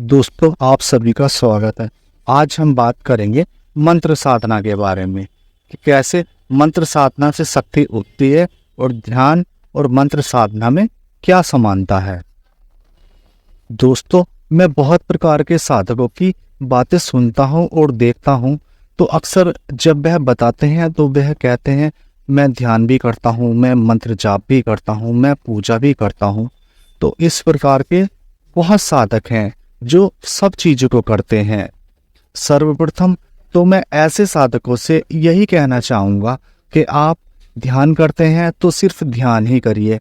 दोस्तों, आप सभी का स्वागत है। आज हम बात करेंगे मंत्र साधना के बारे में कि कैसे मंत्र साधना से शक्ति उठती है और ध्यान और मंत्र साधना में क्या समानता है। दोस्तों, मैं बहुत प्रकार के साधकों की बातें सुनता हूँ और देखता हूँ, तो अक्सर जब वह बताते हैं तो वह कहते हैं मैं ध्यान भी करता हूँ, मैं मंत्र जाप भी करता हूँ, मैं पूजा भी करता हूँ। तो इस प्रकार के बहुत साधक हैं जो सब चीज़ों को करते हैं। सर्वप्रथम तो मैं ऐसे साधकों से यही कहना चाहूँगा कि आप ध्यान करते हैं तो सिर्फ ध्यान ही करिए,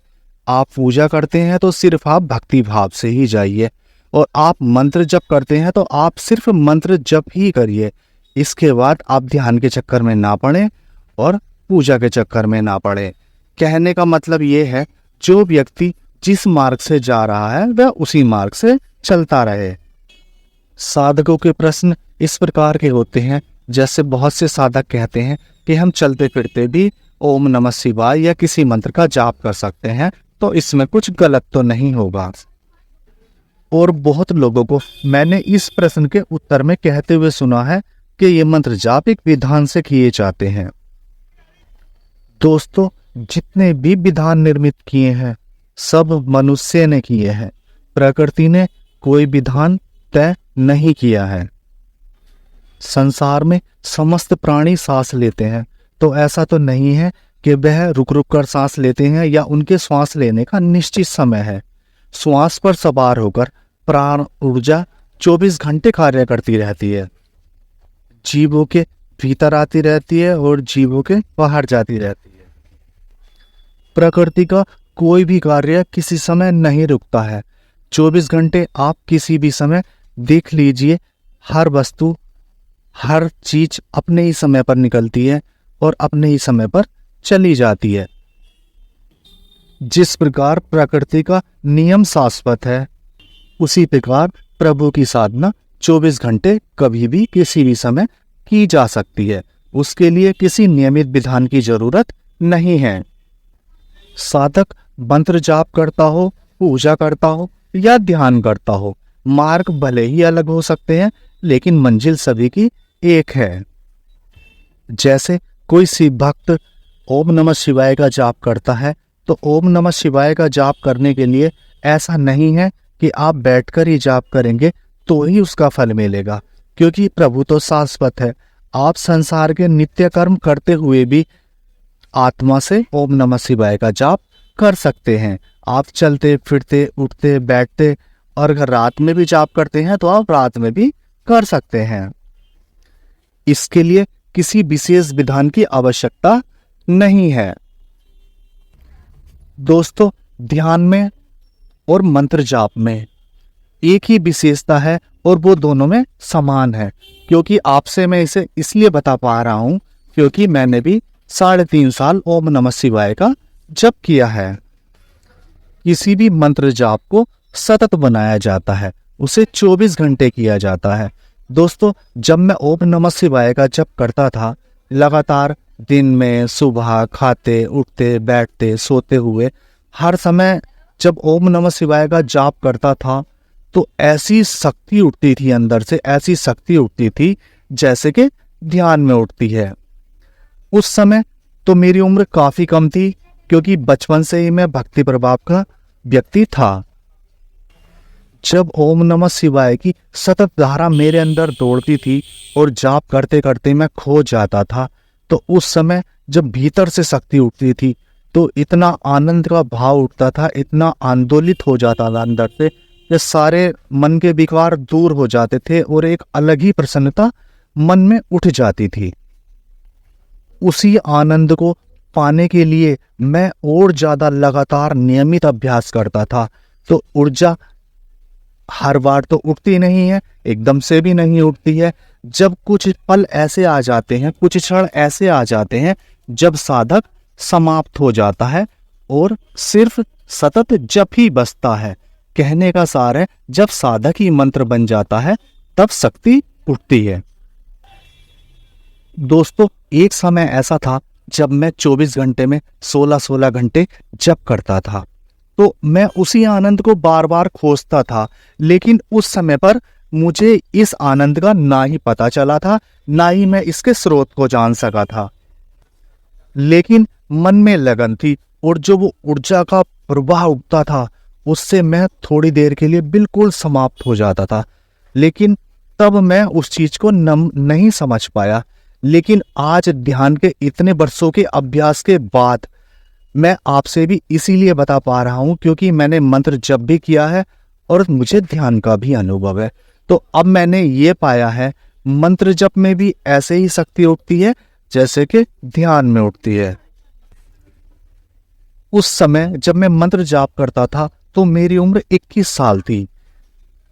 आप पूजा करते हैं तो सिर्फ आप भक्ति भाव से ही जाइए, और आप मंत्र जप करते हैं तो आप सिर्फ मंत्र जप ही करिए। इसके बाद आप ध्यान के चक्कर में ना पड़ें और पूजा के चक्कर में ना पड़े। कहने का मतलब ये है, जो व्यक्ति जिस मार्ग से जा रहा है वह उसी मार्ग से चलता रहे। साधकों के प्रश्न इस प्रकार के होते हैं, जैसे बहुत से साधक कहते हैं कि हम चलते फिरते भी ओम नमः शिवाय या किसी मंत्र का जाप कर सकते हैं, तो इसमें कुछ गलत तो नहीं होगा। और बहुत लोगों को मैंने इस प्रश्न के उत्तर में कहते हुए सुना है कि ये मंत्र जाप एक विधान से किए जाते हैं। दोस्तों, जितने भी विधान निर्मित किए हैं सब मनुष्य ने किए हैं, प्रकृति ने कोई विधान तय नहीं किया है। संसार में समस्त प्राणी सांस लेते हैं, तो ऐसा तो नहीं है कि वह रुक रुक कर सांस लेते हैं या उनके श्वास लेने का निश्चित समय है। श्वास पर सवार होकर प्राण ऊर्जा 24 घंटे कार्य करती रहती है, जीवों के भीतर आती रहती है और जीवों के बाहर जाती रहती है। प्रकृति का कोई भी कार्य किसी समय नहीं रुकता है। 24 घंटे आप किसी भी समय देख लीजिए, हर वस्तु हर चीज अपने ही समय पर निकलती है और अपने ही समय पर चली जाती है। जिस प्रकार प्रकृति का नियम शाश्वत है, उसी प्रकार प्रभु की साधना 24 घंटे कभी भी किसी भी समय की जा सकती है। उसके लिए किसी नियमित विधान की जरूरत नहीं है। साधक मंत्र जाप करता हो, पूजा करता हो या ध्यान करता हो, मार्ग भले ही अलग हो सकते हैं लेकिन मंजिल सभी की एक है। जैसे कोई शिव भक्त ओम नमः शिवाय का जाप करता है, तो ओम नमः शिवाय का जाप करने के लिए ऐसा नहीं है कि आप बैठकर ही जाप करेंगे तो ही उसका फल मिलेगा, क्योंकि प्रभु तो शाश्वत है। आप संसार के नित्य कर्म करते हुए भी आत्मा से ओम नमः शिवाय का जाप कर सकते हैं। आप चलते फिरते उठते बैठते और अगर रात में भी जाप करते हैं तो आप रात में भी कर सकते हैं। इसके लिए किसी विशेष विधान की आवश्यकता नहीं है। दोस्तों, ध्यान में और मंत्र जाप में एक ही विशेषता है और वो दोनों में समान है। क्योंकि आपसे मैं इसे इसलिए बता पा रहा हूं क्योंकि मैंने भी 3.5 साल ओम नमः शिवाय का जप किया है। किसी भी मंत्र जाप को सतत बनाया जाता है, उसे 24 घंटे किया जाता है। दोस्तों, जब मैं ओम नमः शिवाय का जप करता था, लगातार दिन में सुबह खाते उठते बैठते सोते हुए हर समय जब ओम नमः शिवाय का जाप करता था, तो ऐसी शक्ति उठती थी अंदर से, ऐसी शक्ति उठती थी जैसे कि ध्यान में उठती है। उस समय तो मेरी उम्र काफी कम थी, क्योंकि बचपन से ही मैं भक्ति प्रभाव का व्यक्ति था। जब ओम नमः शिवाय की सतत धारा मेरे अंदर दौड़ती थी और जाप करते करते मैं खो जाता था, तो उस समय जब भीतर से शक्ति उठती थी तो इतना आनंद का भाव उठता था, इतना आंदोलित हो जाता था अंदर से कि सारे मन के विकार दूर हो जाते थे और एक अलग ही प्रसन्नता मन में उठ जाती थी। उसी आनंद को पाने के लिए मैं और ज्यादा लगातार नियमित अभ्यास करता था। तो ऊर्जा हर बार तो उठती नहीं है, एकदम से भी नहीं उठती है। जब कुछ पल ऐसे आ जाते हैं, कुछ क्षण ऐसे आ जाते हैं जब साधक समाप्त हो जाता है और सिर्फ सतत जप ही बचता है। कहने का सार है, जब साधक ही मंत्र बन जाता है तब शक्ति उठती है। दोस्तों, एक समय ऐसा था जब मैं 24 घंटे में 16-16 घंटे जप करता था। तो मैं उसी आनंद को बार बार खोजता था, लेकिन उस समय पर मुझे इस आनंद का ना ही पता चला था, ना ही मैं इसके स्रोत को जान सका था। लेकिन मन में लगन थी, और जो वो ऊर्जा का प्रवाह उठता था उससे मैं थोड़ी देर के लिए बिल्कुल समाप्त हो जाता था। लेकिन तब मैं उस चीज को नहीं समझ पाया। लेकिन आज ध्यान के इतने वर्षों के अभ्यास के बाद मैं आपसे भी इसीलिए बता पा रहा हूं क्योंकि मैंने मंत्र जप भी किया है और मुझे ध्यान का भी अनुभव है। तो अब मैंने ये पाया है, मंत्र जप में भी ऐसे ही शक्ति उठती है जैसे कि ध्यान में उठती है। उस समय जब मैं मंत्र जाप करता था तो मेरी उम्र 21 साल थी,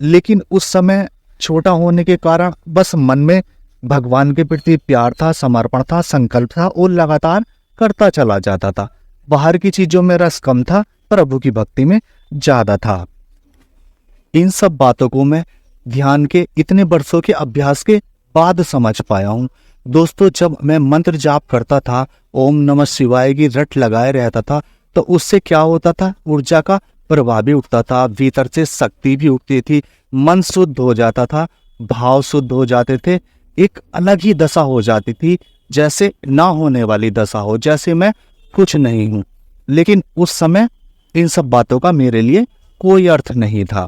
लेकिन उस समय छोटा होने के कारण बस मन में भगवान के प्रति प्यार था, समर्पण था, संकल्प था और लगातार करता चला जाता था। बाहर की चीजों में रस कम था, प्रभु की भक्ति में ज्यादा था। इन सब बातों को मैं ध्यान के इतने वर्षों के अभ्यास के बाद समझ पाया हूं। दोस्तों, जब मैं मंत्र जाप करता था, ओम नमः शिवाय की रट लगाए रहता था, तो उससे क्या होता था, ऊर्जा का प्रवाह भी उठता था, भीतर से शक्ति भी उठती थी, मन शुद्ध हो जाता था, भाव शुद्ध हो जाते थे, एक अलग ही दशा हो जाती थी, जैसे ना होने वाली दशा हो, जैसे मैं कुछ नहीं हूं। लेकिन उस समय इन सब बातों का मेरे लिए कोई अर्थ नहीं था।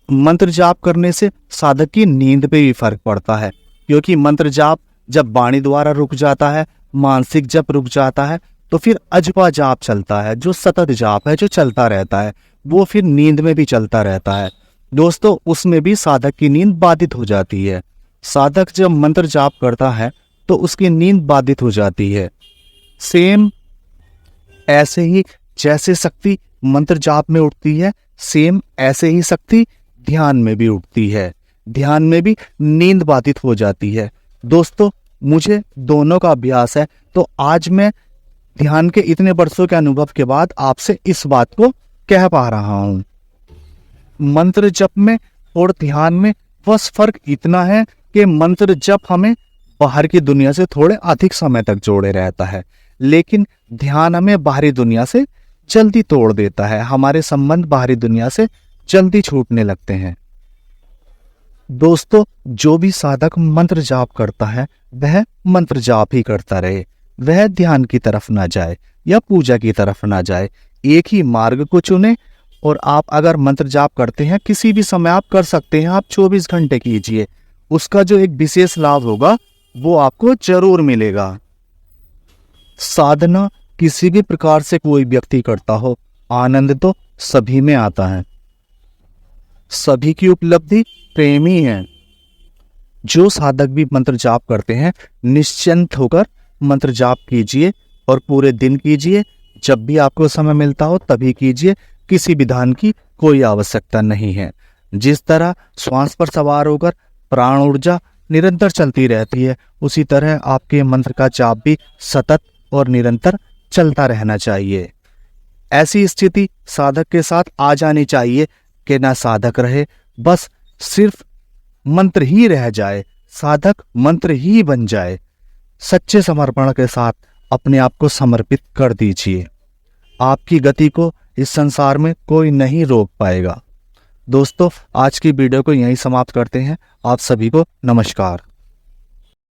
मंत्र जाप करने से साधक की नींद पे भी फर्क पड़ता है, क्योंकि मंत्र जाप जब वाणी द्वारा रुक जाता है, मानसिक जप रुक जाता है, तो फिर अजपा जाप चलता है, जो सतत जाप है, जो चलता रहता है, वो फिर नींद में भी चलता रहता है। दोस्तों, उसमें भी साधक की नींद बाधित हो जाती है। साधक जब मंत्र जाप करता है तो उसकी नींद बाधित हो जाती है। सेम ऐसे ही जैसे शक्ति मंत्र जाप में उठती है, सेम ऐसे ही शक्ति ध्यान में भी उठती है। ध्यान में भी नींद बाधित हो जाती है। दोस्तों, मुझे दोनों का अभ्यास है, तो आज मैं ध्यान के इतने वर्षों के अनुभव के बाद आपसे इस बात को कह पा रहा हूं। मंत्र जप में और ध्यान में बस फर्क इतना है कि मंत्र जप हमें बाहर की दुनिया से थोड़े अधिक समय तक जोड़े रहता है, लेकिन ध्यान हमें बाहरी दुनिया से जल्दी तोड़ देता है। हमारे संबंध बाहरी दुनिया से जल्दी छूटने लगते हैं। दोस्तों, जो भी साधक मंत्र जाप करता है वह मंत्र जाप ही करता रहे, वह ध्यान की तरफ ना जाए या पूजा की तरफ ना जाए। एक ही मार्ग को चुने, और आप अगर मंत्र जाप करते हैं किसी भी समय आप कर सकते हैं, आप 24 घंटे कीजिए, उसका जो एक विशेष लाभ होगा वो आपको जरूर मिलेगा। साधना किसी भी प्रकार से कोई व्यक्ति करता हो, आनंद तो सभी में आता है। सभी की उपलब्धि प्रेम ही है। जो साधक भी मंत्र जाप करते हैं, निश्चिंत होकर मंत्र जाप कीजिए और पूरे दिन कीजिए। जब भी आपको समय मिलता हो तभी कीजिए, किसी विधान की कोई आवश्यकता नहीं है। जिस तरह श्वास पर सवार होकर प्राण ऊर्जा निरंतर चलती रहती है, उसी तरह आपके मंत्र का जाप भी सतत और निरंतर चलता रहना चाहिए। ऐसी स्थिति साधक के साथ आ जानी चाहिए कि ना साधक रहे, बस सिर्फ मंत्र ही रह जाए, साधक मंत्र ही बन जाए। सच्चे समर्पण के साथ अपने आप को समर्पित कर दीजिए। आपकी गति को इस संसार में कोई नहीं रोक पाएगा। दोस्तों, आज की वीडियो को यहीं समाप्त करते हैं। आप सभी को नमस्कार।